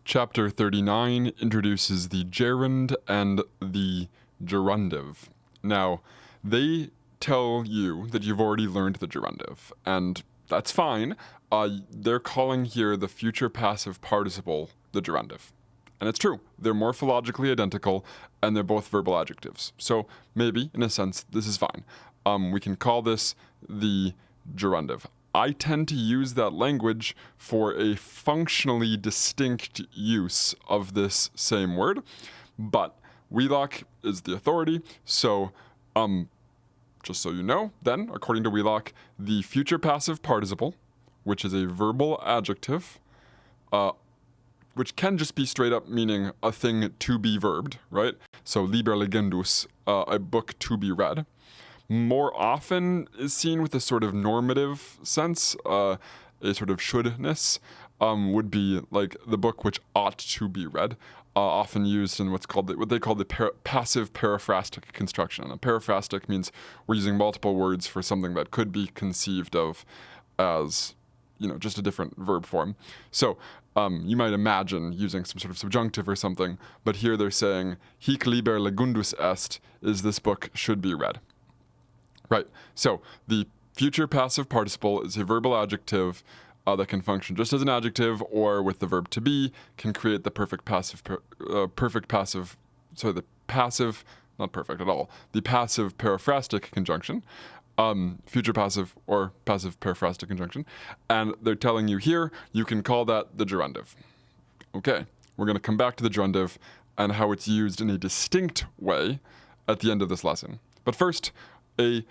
Chapter 39 introduces the gerund and the gerundive. Now, they tell you that you've already learned the gerundive, and that's fine. They're calling here the future passive participle the gerundive. And it's true, they're morphologically identical, and they're both verbal adjectives. So maybe, in a sense, this is fine. We can call this the gerundive. I tend to use that language for a functionally distinct use of this same word, but Wheelock is the authority, so just so you know, then, according to Wheelock, the future passive participle, which is a verbal adjective, which can just be straight up meaning a thing to be verbed, right? So liber legendus, a book to be read, more often is seen with a sort of normative sense, a sort of shouldness, would be like the book which ought to be read, often used in what they call the passive periphrastic construction. A periphrastic means we're using multiple words for something that could be conceived of as, just a different verb form. So you might imagine using some sort of subjunctive or something, but here they're saying hic liber legundus est is this book should be read. Right, so the future passive participle is a verbal adjective that can function just as an adjective or with the verb to be, can create the the passive periphrastic conjunction, future passive or passive periphrastic conjunction, and they're telling you here, you can call that the gerundive. Okay, we're going to come back to the gerundive and how it's used in a distinct way at the end of this lesson. But first, we're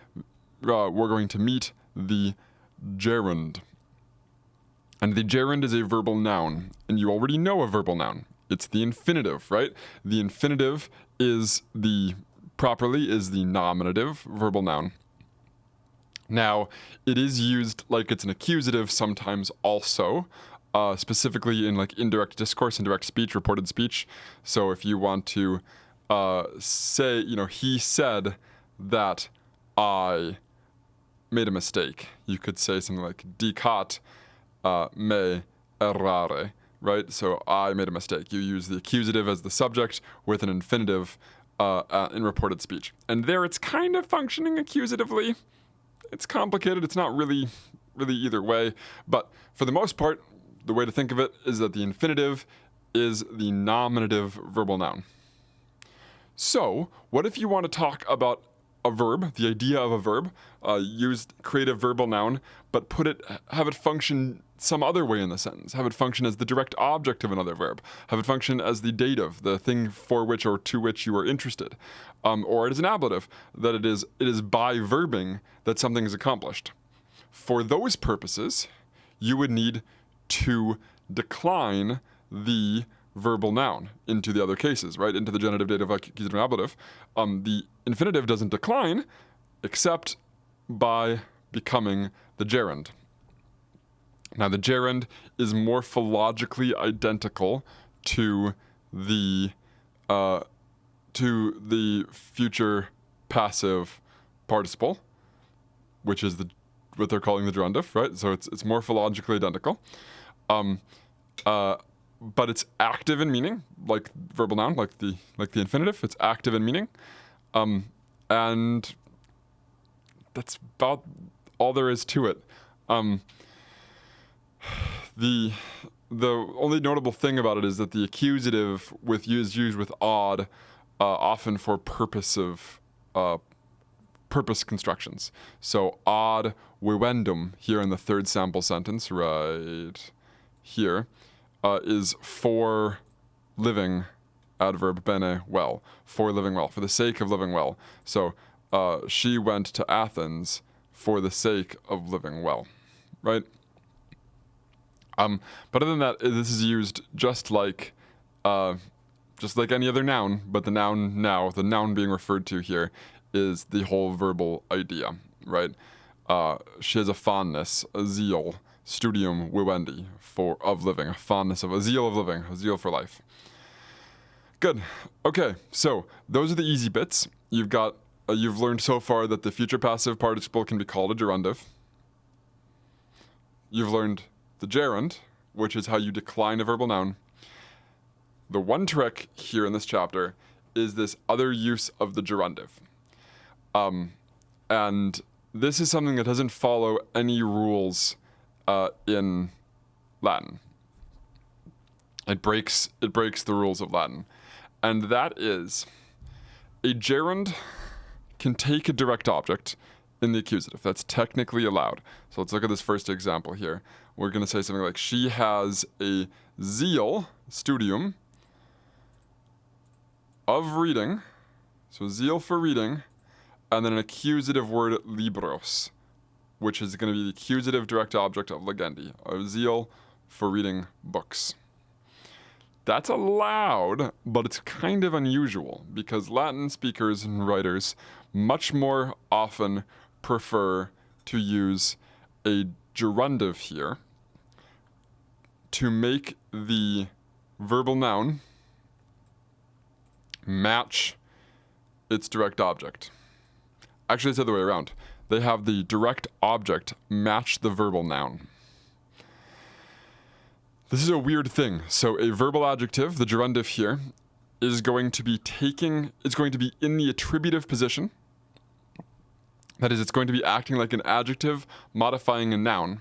going to meet the gerund. And the gerund is a verbal noun, and you already know a verbal noun. It's the infinitive, right? The infinitive is the nominative verbal noun. Now, it is used like it's an accusative sometimes also, specifically in like indirect discourse, indirect speech, reported speech. So if you want to say, he said that I made a mistake, you could say something like dicat me errare, right? So I made a mistake. You use the accusative as the subject with an infinitive in reported speech. And there it's kind of functioning accusatively. It's complicated. It's not really either way. But for the most part, the way to think of it is that the infinitive is the nominative verbal noun. So what if you want to talk about a verb, the idea of a verb, create a verbal noun, but have it function some other way in the sentence. Have it function as the direct object of another verb. Have it function as the dative, the thing for which or to which you are interested. Or it is an ablative, that it is by verbing that something is accomplished. For those purposes, you would need to decline the verbal noun into the other cases, right? Into the genitive, dative, accusative, and ablative. The infinitive doesn't decline except by becoming the gerund. Now, the gerund is morphologically identical to the future passive participle, which is what they're calling the gerundive, right? So it's morphologically identical. But it's active in meaning, like verbal noun, like the infinitive. It's active in meaning, and that's about all there is to it. The only notable thing about it is that the accusative is used with odd, often for purpose constructions. So odd vivendum here in the third sample sentence, right here. Is for living, adverb bene, well. For living well, for the sake of living well. So she went to Athens for the sake of living well, right? But other than that, this is used just like any other noun, but the noun being referred to here is the whole verbal idea, right? She has a fondness, a zeal, studium vivendi, of living, a fondness of a zeal of living, a zeal for life. Good. Okay, so those are the easy bits. You've learned so far that the future passive participle can be called a gerundive. You've learned the gerund, which is how you decline a verbal noun. The one trick here in this chapter is this other use of the gerundive. And this is something that doesn't follow any rules in Latin. It breaks the rules of Latin. And that is, a gerund can take a direct object in the accusative. That's technically allowed. So let's look at this first example here. We're going to say something like, she has a zeal, studium, of reading. So zeal for reading, and then an accusative word, libros, which is going to be the accusative direct object of legendi, of zeal for reading books. That's allowed, but it's kind of unusual because Latin speakers and writers much more often prefer to use a gerundive here to make the verbal noun match its direct object. Actually, it's the other way around. They have the direct object match the verbal noun. This is a weird thing. So a verbal adjective, the gerundive here, is going to be in the attributive position. That is, it's going to be acting like an adjective modifying a noun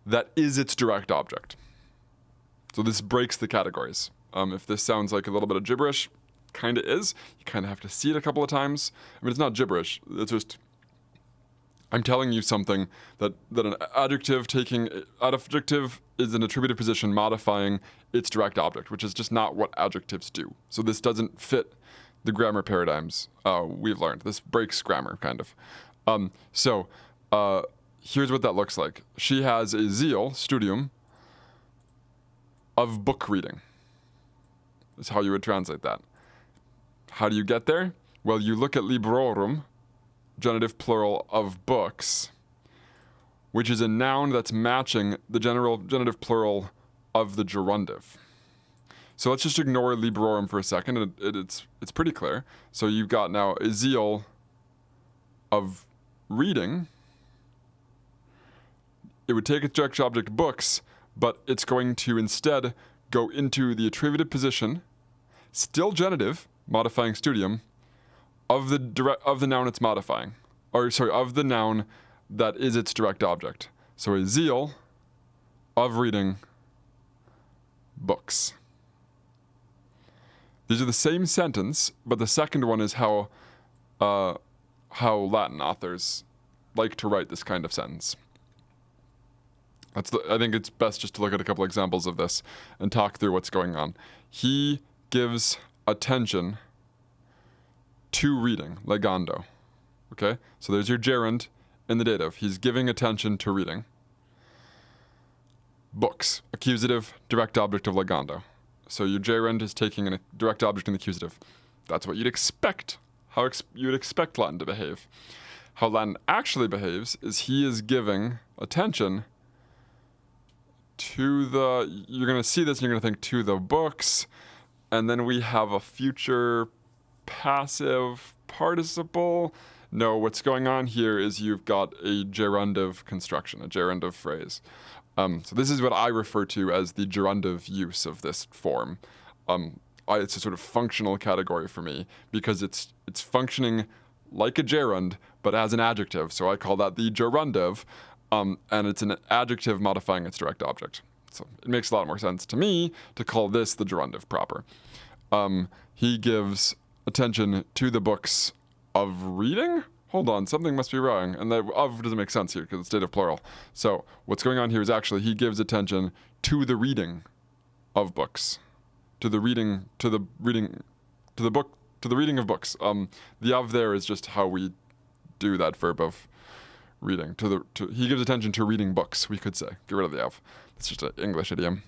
that is its direct object. So this breaks the categories. If this sounds like a little bit of gibberish, kind of is. You kind of have to see it a couple of times. I mean, it's not gibberish. It's just, I'm telling you something that an adjective is an attributive position modifying its direct object, which is just not what adjectives do. So this doesn't fit the grammar paradigms we've learned. This breaks grammar, kind of. Here's what that looks like. She has a zeal, studium, of book reading. Is how you would translate that. How do you get there? Well, you look at librorum, genitive plural of books, which is a noun that's matching the general genitive plural of the gerundive. So let's just ignore librorum for a second. It's pretty clear. So you've got now a zeal of reading. It would take its direct object books, but it's going to instead go into the attributive position, still genitive, modifying studium, of the noun it's modifying. Of the noun that is its direct object. So a zeal of reading books. These are the same sentence, but the second one is how Latin authors like to write this kind of sentence. I think it's best just to look at a couple examples of this and talk through what's going on. He gives attention to reading, legando. Okay? So there's your gerund in the dative. He's giving attention to reading. Books, accusative, direct object of legando. So your gerund is taking a direct object in the accusative. That's what you'd expect, how you'd expect Latin to behave. How Latin actually behaves is he is giving attention to you're going to see this and you're going to think to the books, and then we have a future passive participle. No, what's going on here is you've got a gerundive construction, a gerundive phrase. So this is what I refer to as the gerundive use of this form. It's a sort of functional category for me because it's functioning like a gerund, but as an adjective. So I call that the gerundive, and it's an adjective modifying its direct object. So it makes a lot more sense to me to call this the gerundive proper. He gives attention to the books of reading? Hold on, something must be wrong. And the of doesn't make sense here because it's dative plural. So what's going on here is actually he gives attention to the reading of books. To the reading of books. The of there is just how we do that verb of reading. He gives attention to reading books, we could say. Get rid of the of. It's just an English idiom.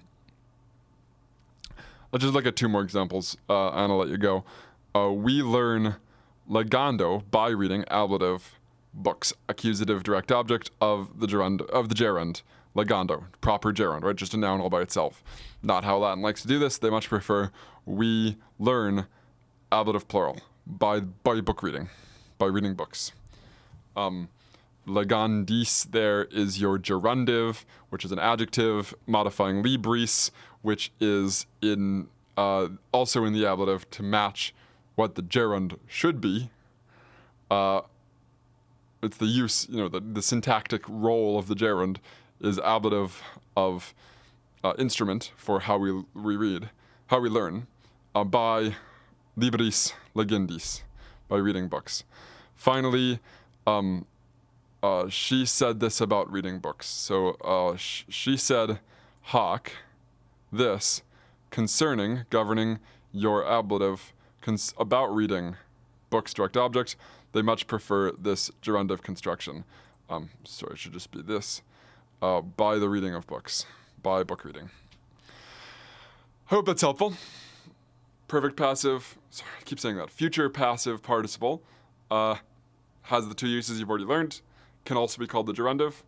Let's just look at two more examples, and I'll let you go. We learn legando by reading, ablative, books, accusative direct object of the gerund, legando, proper gerund, right? Just a noun all by itself. Not how Latin likes to do this. They much prefer we learn ablative plural by book reading, by reading books. Legandis there is your gerundive, which is an adjective modifying libris, which is in also in the ablative to match what the gerund should be. It's the use, the syntactic role of the gerund is ablative of instrument for how we read, how we learn, by libris legendis, by reading books. Finally, she said this about reading books. So she said, hoc, this, concerning, governing your ablative about reading books, direct object. They much prefer this gerundive construction. Sorry, it should just be this. By the reading of books, by book reading. I hope that's helpful. Perfect passive, sorry, I keep saying that. Future passive participle has the two uses you've already learned. Can also be called the gerundive.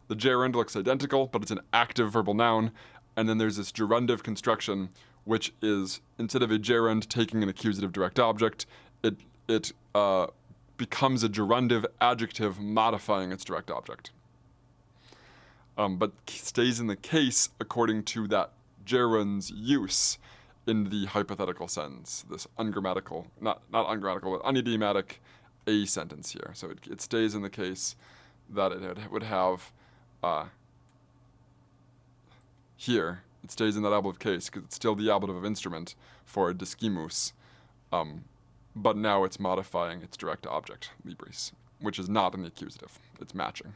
The gerund looks identical, but it's an active verbal noun. And then there's this gerundive construction, which is, instead of a gerund taking an accusative direct object, it becomes a gerundive adjective modifying its direct object. But stays in the case according to that gerund's use in the hypothetical sentence, this ungrammatical, not ungrammatical, but unidiomatic a sentence here. So it stays in the case that it would have here. It stays in that ablative case because it's still the ablative of instrument for discimus, but now it's modifying its direct object, libris, which is not in the accusative. It's matching.